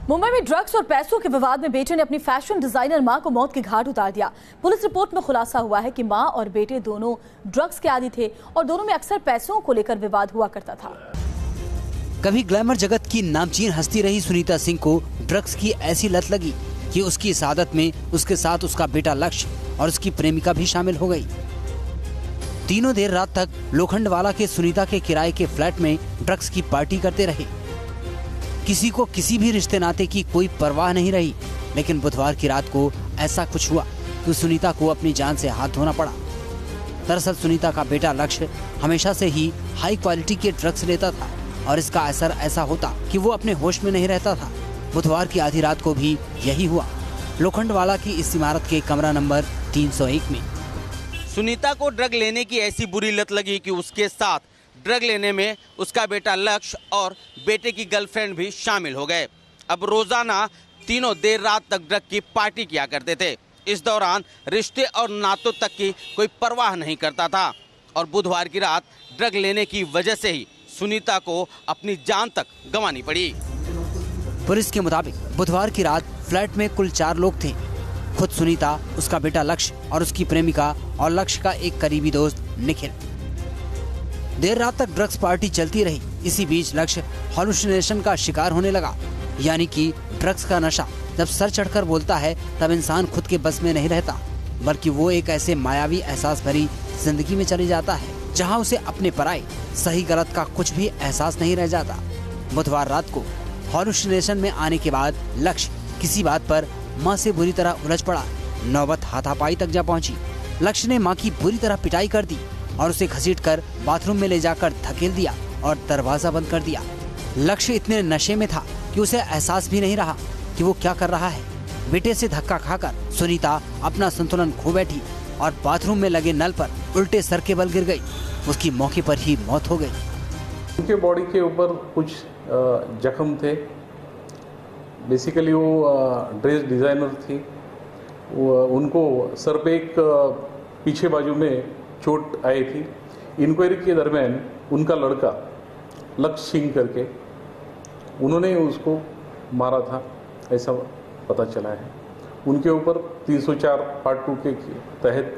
मुंबई में ड्रग्स और पैसों के विवाद में बेटे ने अपनी फैशन डिजाइनर मां को मौत के घाट उतार दिया। पुलिस रिपोर्ट में खुलासा हुआ है कि मां और बेटे दोनों ड्रग्स के आदी थे और दोनों में अक्सर पैसों को लेकर विवाद हुआ करता था। कभी ग्लैमर जगत की नामचीन हस्ती रही सुनीता सिंह को ड्रग्स की ऐसी लत लगी कि उसकी इस आदत में उसके साथ उसका बेटा लक्ष्य और उसकी प्रेमिका भी शामिल हो गई। तीनों देर रात तक लोखंडवाला के सुनीता के किराए के फ्लैट में ड्रग्स की पार्टी करते रहे। किसी को किसी भी रिश्ते नाते की कोई परवाह नहीं रही, लेकिन बुधवार की रात को ऐसा कुछ हुआ कि सुनीता को अपनी जान से हाथ धोना पड़ा। दरअसल सुनीता का बेटा लक्ष्य हमेशा से ही हाई क्वालिटी के ड्रग्स लेता था और इसका असर ऐसा होता कि वो अपने होश में नहीं रहता था। बुधवार की आधी रात को भी यही हुआ, लोखंडवाला की इस इमारत के कमरा नंबर 301 में। सुनीता को ड्रग लेने की ऐसी बुरी लत लगी कि उसके साथ ड्रग लेने में उसका बेटा लक्ष्य और बेटे की गर्लफ्रेंड भी शामिल हो गए। अब रोजाना तीनों देर रात तक ड्रग की पार्टी किया करते थे। इस दौरान रिश्ते और नातों तक की कोई परवाह नहीं करता था और बुधवार की रात ड्रग लेने की वजह से ही सुनीता को अपनी जान तक गंवानी पड़ी। पुलिस के मुताबिक बुधवार की रात फ्लैट में कुल 4 लोग थे। खुद सुनीता, उसका बेटा लक्ष्य और उसकी प्रेमिका और लक्ष्य का एक करीबी दोस्त निखिल। देर रात तक ड्रग्स पार्टी चलती रही। इसी बीच लक्ष्य हॉलुसिनेशन का शिकार होने लगा, यानी कि ड्रग्स का नशा जब सर चढ़कर बोलता है तब इंसान खुद के बस में नहीं रहता, बल्कि वो एक ऐसे मायावी एहसास भरी जिंदगी में चले जाता है जहां उसे अपने पराये सही गलत का कुछ भी एहसास नहीं रह जाता। बुधवार रात को हॉलुसिनेशन में आने के बाद लक्ष्य किसी बात पर मां से बुरी तरह उलझ पड़ा। नौबत हाथापाई तक जा पहुंची। लक्ष्य ने मां की बुरी तरह पिटाई कर दी और उसे घसीटकर बाथरूम में ले जाकर धकेल दिया और दरवाजा बंद कर दिया। लक्ष्य इतने नशे में था कि उसे एहसास भी नहीं रहा कि वो क्या कर रहा है। बेटे से धक्का खाकर सुनीता अपना संतुलन खो बैठी और बाथरूम में लगे नल पर उल्टे सर के बल गिर गई। उसकी मौके पर ही मौत हो गई। उनके बॉडी के ऊपर कुछ जख्म थे। बेसिकली वो ड्रेस डिजाइनर थी। उनको सर पे एक पीछे बाजू में चोट आई थी। इंक्वायरी के दरमियान उनका लड़का लक्ष्य सिंह करके उन्होंने उसको मारा था, ऐसा पता चला है। उनके ऊपर 304 पार्ट 2 के तहत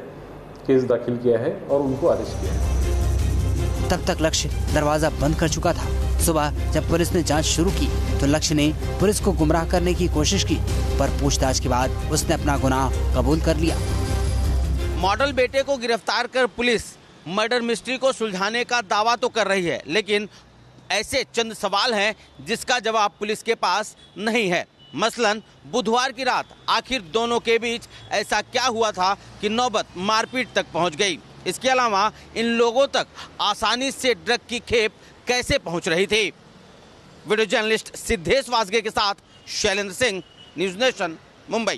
केस दाखिल किया है और उनको अरेस्ट किया है। तब तक लक्ष्य दरवाजा बंद कर चुका था। सुबह जब पुलिस ने जांच शुरू की तो लक्ष्य ने पुलिस को गुमराह करने की कोशिश की, पर पूछताछ के बाद उसने अपना गुनाह कबूल कर लिया। मॉडल बेटे को गिरफ्तार कर पुलिस मर्डर मिस्ट्री को सुलझाने का दावा तो कर रही है, लेकिन ऐसे चंद सवाल हैं जिसका जवाब पुलिस के पास नहीं है। मसलन बुधवार की रात आखिर दोनों के बीच ऐसा क्या हुआ था कि नौबत मारपीट तक पहुंच गई। इसके अलावा इन लोगों तक आसानी से ड्रग की खेप कैसे पहुंच रही थी। वीडियो जर्नलिस्ट सिद्धेश वासगे के साथ शैलेंद्र सिंह, न्यूज़ नेशन, मुंबई।